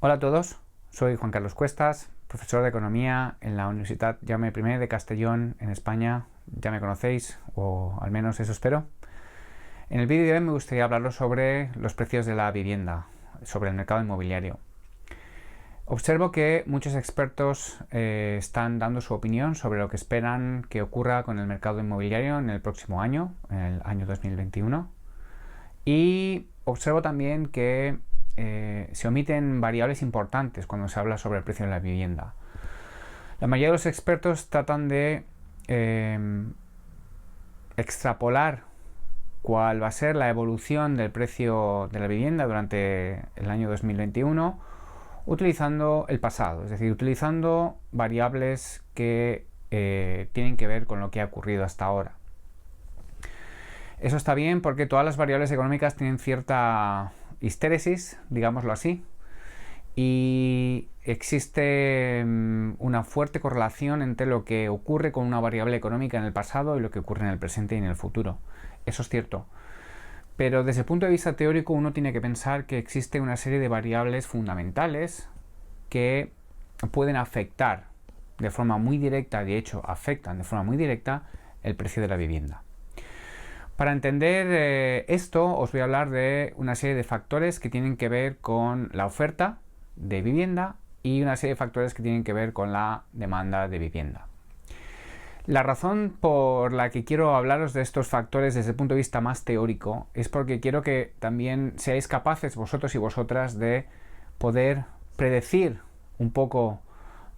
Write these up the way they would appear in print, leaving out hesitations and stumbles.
Hola a todos, soy Juan Carlos Cuestas, profesor de Economía en la Universidad Jaume I de Castellón, en España. Ya me conocéis, o al menos eso espero. En el vídeo de hoy me gustaría hablaros sobre los precios de la vivienda, sobre el mercado inmobiliario. Observo que muchos expertos están dando su opinión sobre lo que esperan que ocurra con el mercado inmobiliario en el próximo año, en el año 2021. Y observo también que se omiten variables importantes cuando se habla sobre el precio de la vivienda. La mayoría de los expertos tratan de extrapolar cuál va a ser la evolución del precio de la vivienda durante el año 2021 utilizando el pasado, es decir, utilizando variables que tienen que ver con lo que ha ocurrido hasta ahora. Eso está bien porque todas las variables económicas tienen cierta histéresis, digámoslo así, y existe una fuerte correlación entre lo que ocurre con una variable económica en el pasado y lo que ocurre en el presente y en el futuro. Eso es cierto. Pero desde el punto de vista teórico uno tiene que pensar que existe una serie de variables fundamentales que pueden afectar de forma muy directa, de hecho afectan de forma muy directa el precio de la vivienda. Para entender esto os voy a hablar de una serie de factores que tienen que ver con la oferta de vivienda y una serie de factores que tienen que ver con la demanda de vivienda. La razón por la que quiero hablaros de estos factores desde el punto de vista más teórico es porque quiero que también seáis capaces vosotros y vosotras de poder predecir un poco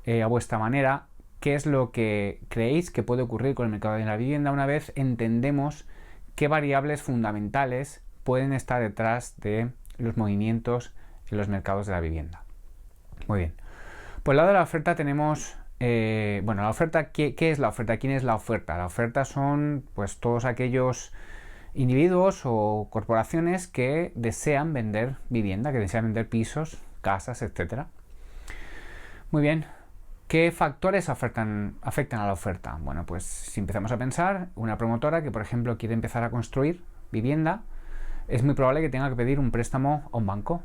a vuestra manera qué es lo que creéis que puede ocurrir con el mercado de la vivienda una vez entendemos qué variables fundamentales pueden estar detrás de los movimientos en los mercados de la vivienda. Muy bien. Por el lado de la oferta tenemos la oferta, ¿qué es la oferta? ¿Quién es la oferta? La oferta son pues todos aquellos individuos o corporaciones que desean vender vivienda, que desean vender pisos, casas, etc. Muy bien. ¿Qué factores afectan a la oferta? Bueno, pues si empezamos a pensar, una promotora que por ejemplo quiere empezar a construir vivienda, es muy probable que tenga que pedir un préstamo a un banco.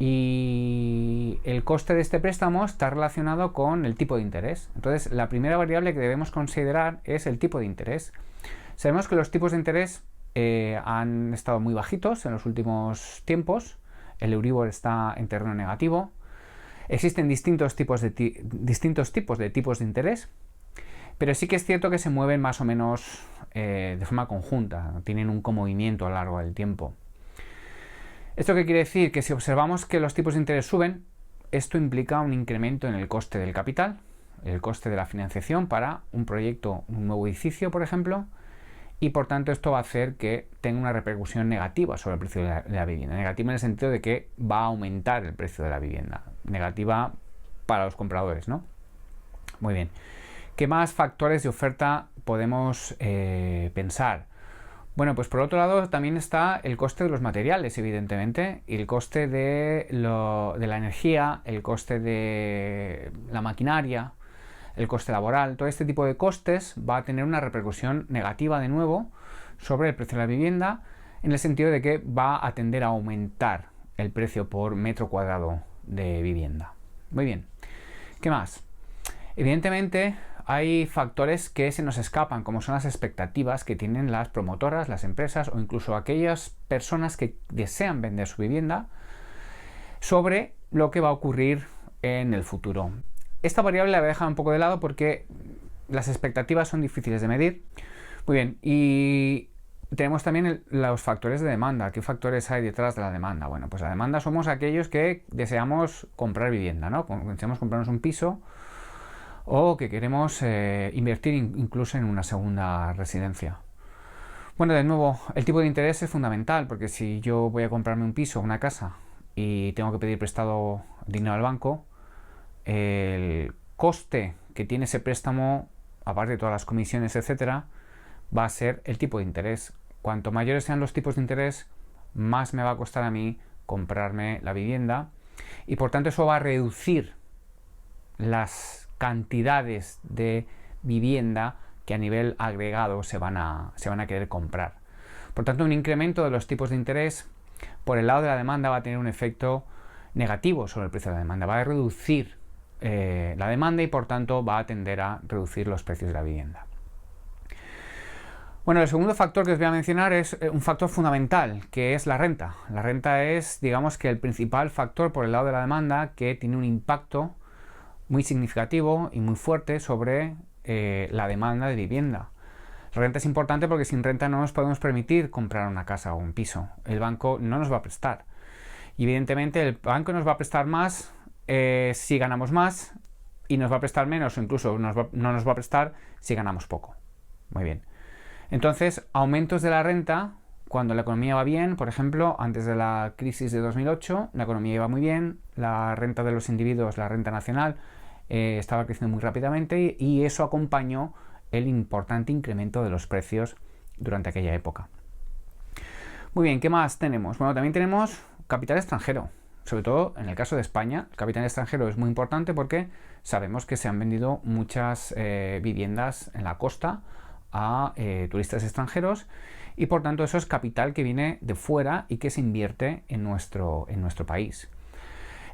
Y el coste de este préstamo está relacionado con el tipo de interés. Entonces, la primera variable que debemos considerar es el tipo de interés. Sabemos que los tipos de interés han estado muy bajitos en los últimos tiempos. El Euribor está en terreno negativo. Existen distintos tipos de tipos de interés, pero sí que es cierto que se mueven más o menos de forma conjunta, tienen un comovimiento a lo largo del tiempo. ¿Esto qué quiere decir? Que si observamos que los tipos de interés suben, esto implica un incremento en el coste del capital, el coste de la financiación para un proyecto, un nuevo edificio, por ejemplo, y por tanto esto va a hacer que tenga una repercusión negativa sobre el precio de la vivienda. Negativa en el sentido de que va a aumentar el precio de la vivienda. Negativa para los compradores, ¿no? Muy bien. ¿Qué más factores de oferta podemos pensar? Bueno, pues por otro lado también está el coste de los materiales, evidentemente, y el coste de la energía, el coste de la maquinaria, el coste laboral. Todo este tipo de costes va a tener una repercusión negativa de nuevo sobre el precio de la vivienda, en el sentido de que va a tender a aumentar el precio por metro cuadrado de vivienda. Muy bien. ¿Qué más? Evidentemente hay factores que se nos escapan, como son las expectativas que tienen las promotoras, las empresas o incluso aquellas personas que desean vender su vivienda sobre lo que va a ocurrir en el futuro. Esta variable la voy a dejar un poco de lado porque las expectativas son difíciles de medir. Muy bien, y tenemos también los factores de demanda. ¿Qué factores hay detrás de la demanda? Bueno, pues la demanda somos aquellos que deseamos comprar vivienda, ¿no? Deseamos comprarnos un piso o que queremos invertir incluso en una segunda residencia. Bueno, de nuevo, el tipo de interés es fundamental porque si yo voy a comprarme un piso, una casa y tengo que pedir prestado dinero al banco, el coste que tiene ese préstamo, aparte de todas las comisiones, etcétera, va a ser el tipo de interés. Cuanto mayores sean los tipos de interés, más me va a costar a mí comprarme la vivienda y por tanto eso va a reducir las cantidades de vivienda que a nivel agregado se van a querer comprar. Por tanto, un incremento de los tipos de interés por el lado de la demanda va a tener un efecto negativo sobre el precio de la demanda, va a reducir la demanda y por tanto va a tender a reducir los precios de la vivienda. Bueno, el segundo factor que os voy a mencionar es un factor fundamental, que es la renta. La renta es, digamos, que el principal factor por el lado de la demanda que tiene un impacto muy significativo y muy fuerte sobre la demanda de vivienda. La renta es importante porque sin renta no nos podemos permitir comprar una casa o un piso. El banco no nos va a prestar. Y evidentemente el banco nos va a prestar más si ganamos más y nos va a prestar menos o incluso no nos va a prestar si ganamos poco. Muy bien. Entonces, aumentos de la renta cuando la economía va bien. Por ejemplo, antes de la crisis de 2008, la economía iba muy bien, la renta de los individuos, la renta nacional, estaba creciendo muy rápidamente y eso acompañó el importante incremento de los precios durante aquella época. Muy bien, ¿qué más tenemos? Bueno, también tenemos capital extranjero. Sobre todo en el caso de España, el capital extranjero es muy importante porque sabemos que se han vendido muchas viviendas en la costa a turistas extranjeros y por tanto eso es capital que viene de fuera y que se invierte en nuestro país.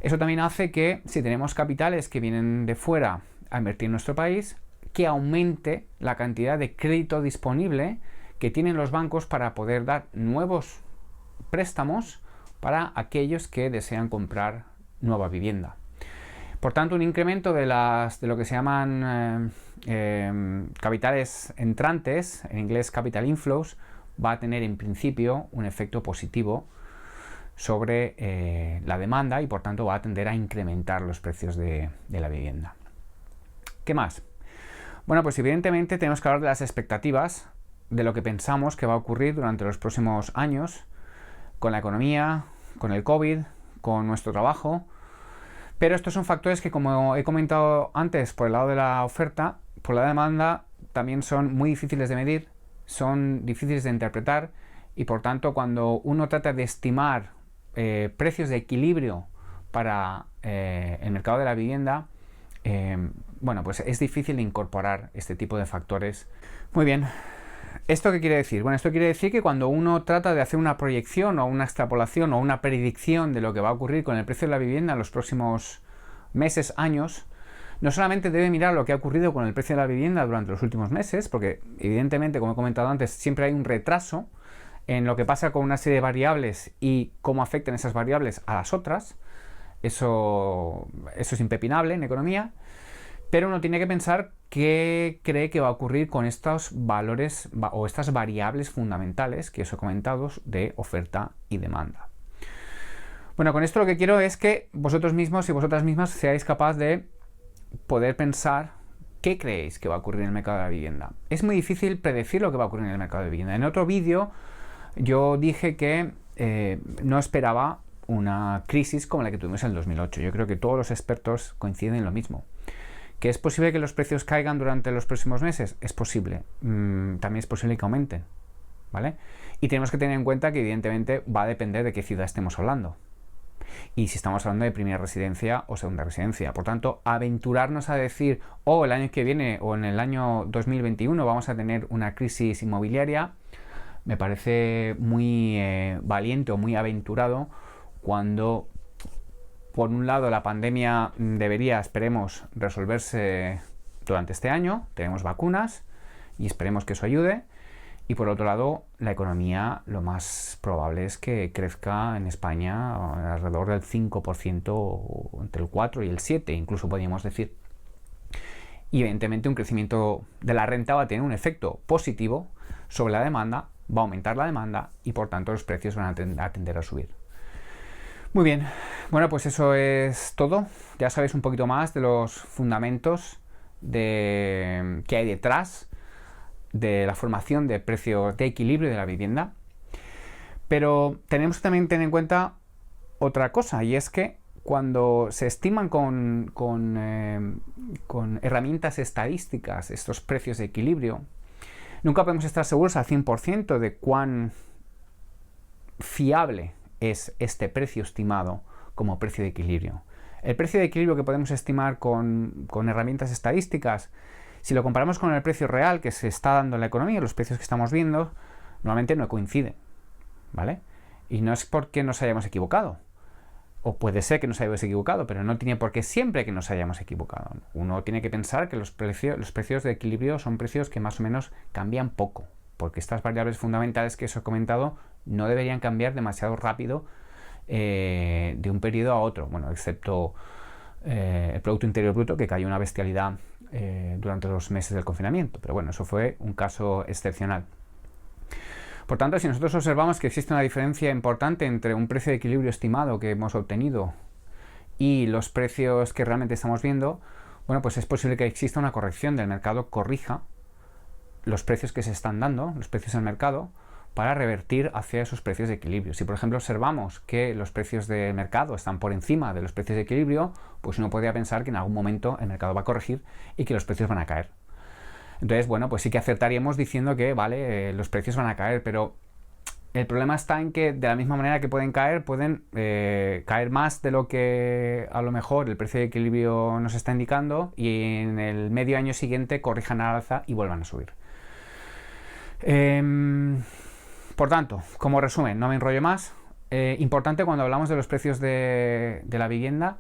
Eso también hace que si tenemos capitales que vienen de fuera a invertir en nuestro país, que aumente la cantidad de crédito disponible que tienen los bancos para poder dar nuevos préstamos para aquellos que desean comprar nueva vivienda. Por tanto, un incremento de lo que se llaman capitales entrantes, en inglés capital inflows, va a tener en principio un efecto positivo sobre la demanda y por tanto va a tender a incrementar los precios de la vivienda. ¿Qué más? Bueno, pues evidentemente tenemos que hablar de las expectativas, de lo que pensamos que va a ocurrir durante los próximos años con la economía, con el COVID, con nuestro trabajo. Pero estos son factores que, como he comentado antes, por el lado de la oferta, por la demanda, también son muy difíciles de medir, son difíciles de interpretar y por tanto cuando uno trata de estimar precios de equilibrio para el mercado de la vivienda, bueno, pues es difícil de incorporar este tipo de factores. Muy bien. ¿Esto qué quiere decir? Bueno, esto quiere decir que cuando uno trata de hacer una proyección o una extrapolación o una predicción de lo que va a ocurrir con el precio de la vivienda en los próximos meses, años, no solamente debe mirar lo que ha ocurrido con el precio de la vivienda durante los últimos meses, porque evidentemente, como he comentado antes, siempre hay un retraso en lo que pasa con una serie de variables y cómo afectan esas variables a las otras. Eso es impepinable en economía. Pero uno tiene que pensar qué cree que va a ocurrir con estos valores o estas variables fundamentales que os he comentado de oferta y demanda. Bueno, con esto lo que quiero es que vosotros mismos y vosotras mismas seáis capaces de poder pensar qué creéis que va a ocurrir en el mercado de la vivienda. Es muy difícil predecir lo que va a ocurrir en el mercado de vivienda. En otro vídeo yo dije que no esperaba una crisis como la que tuvimos en el 2008. Yo creo que todos los expertos coinciden en lo mismo. ¿Que es posible que los precios caigan durante los próximos meses? Es posible. También es posible que aumenten, ¿vale? Y tenemos que tener en cuenta que evidentemente va a depender de qué ciudad estemos hablando. Y si estamos hablando de primera residencia o segunda residencia. Por tanto, aventurarnos a decir, el año que viene o en el año 2021 vamos a tener una crisis inmobiliaria, me parece muy valiente o muy aventurado cuando... Por un lado, la pandemia debería, esperemos, resolverse durante este año. Tenemos vacunas y esperemos que eso ayude. Y por otro lado, la economía lo más probable es que crezca en España alrededor del 5%, entre el 4 y el 7%, incluso podríamos decir. Y evidentemente un crecimiento de la renta va a tener un efecto positivo sobre la demanda, va a aumentar la demanda y por tanto los precios van a tender a subir. Muy bien, bueno, pues eso es todo. Ya sabéis un poquito más de los fundamentos que hay detrás de la formación de precios de equilibrio de la vivienda. Pero tenemos que también tener en cuenta otra cosa, y es que cuando se estiman con herramientas estadísticas estos precios de equilibrio, nunca podemos estar seguros al 100% de cuán fiable es este precio estimado como precio de equilibrio. El precio de equilibrio que podemos estimar con herramientas estadísticas, si lo comparamos con el precio real que se está dando en la economía, los precios que estamos viendo, normalmente no coinciden, ¿vale? Y no es porque nos hayamos equivocado, O puede ser que nos hayamos equivocado, pero no tiene por qué siempre que nos hayamos equivocado. Uno tiene que pensar que los precios de equilibrio son precios que más o menos cambian poco, porque estas variables fundamentales que os he comentado no deberían cambiar demasiado rápido de un periodo a otro, bueno, excepto el Producto Interior Bruto, que cayó una bestialidad durante los meses del confinamiento, pero bueno, eso fue un caso excepcional. Por tanto, si nosotros observamos que existe una diferencia importante entre un precio de equilibrio estimado que hemos obtenido y los precios que realmente estamos viendo, bueno, pues es posible que exista una corrección del mercado, corrija los precios que se están dando, los precios del mercado, para revertir hacia esos precios de equilibrio. Si por ejemplo observamos que los precios del mercado están por encima de los precios de equilibrio, pues uno podría pensar que en algún momento el mercado va a corregir y que los precios van a caer. Entonces, bueno, pues sí que acertaríamos diciendo que, vale, los precios van a caer, pero el problema está en que de la misma manera que pueden caer más de lo que a lo mejor el precio de equilibrio nos está indicando, y en el medio año siguiente corrijan al alza y vuelvan a subir. Por tanto, como resumen, no me enrollo más. Importante cuando hablamos de los precios de la vivienda,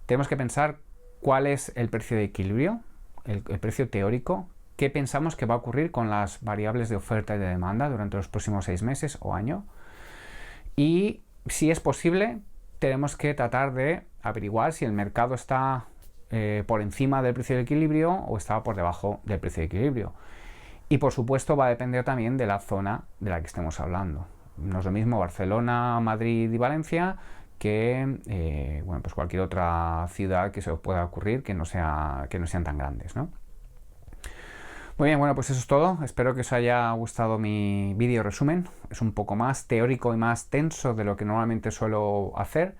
tenemos que pensar cuál es el precio de equilibrio, el precio teórico, qué pensamos que va a ocurrir con las variables de oferta y de demanda durante los próximos 6 meses o año. Y si es posible, tenemos que tratar de averiguar si el mercado está por encima del precio de equilibrio o está por debajo del precio de equilibrio. Y por supuesto va a depender también de la zona de la que estemos hablando. No es lo mismo Barcelona, Madrid y Valencia que bueno, pues cualquier otra ciudad que se os pueda ocurrir que no sean tan grandes, ¿no? Muy bien, bueno, pues eso es todo. Espero que os haya gustado mi vídeo resumen. Es un poco más teórico y más tenso de lo que normalmente suelo hacer,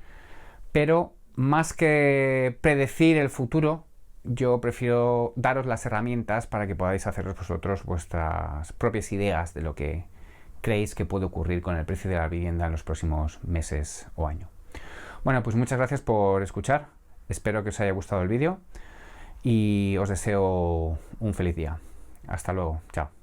pero más que predecir el futuro, yo prefiero daros las herramientas para que podáis hacer vosotros vuestras propias ideas de lo que creéis que puede ocurrir con el precio de la vivienda en los próximos meses o año. Bueno, pues muchas gracias por escuchar. Espero que os haya gustado el vídeo y os deseo un feliz día. Hasta luego. Chao.